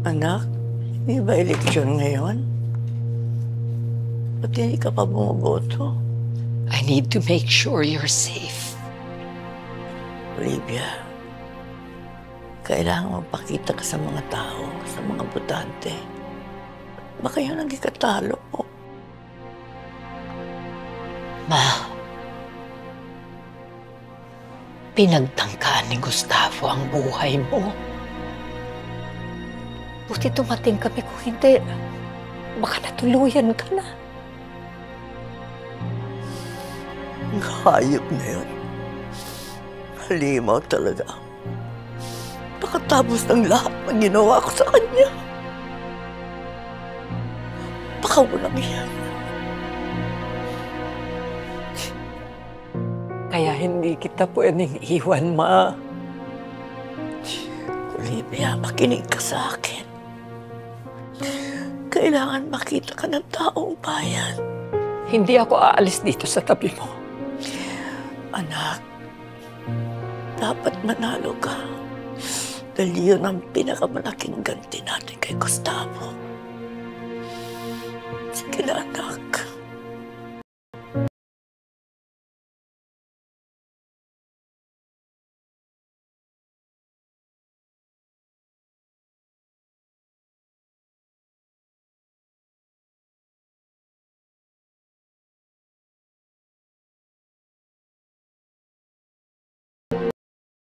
Anak, hindi ba eleksyon ngayon? Ba't hindi ka pa bumoboto? I need to make sure you're safe. Olivia, kailangan magpakita ka sa mga tao, sa mga botante. Baka yun ang ikatalo mo. Ma, pinagtangkaan ni Gustavo ang buhay mo. Buti dumating kami, kung hindi, baka natuluyan ka na. Ang hayop na yun. Halimaw talaga. Pagkatapos ng lahat ng ginawa ko sa kanya. Baka walang yan. Kaya hindi kita pwedeng iwan, Ma. Olivia, makinig ka sa akin. Kailangan makita ka ng taong bayan. Hindi ako aalis dito sa tabi mo. Anak, dapat manalo ka. Dahil yun ang pinakamalaking ganti natin kay Gustavo. Sige na, anak.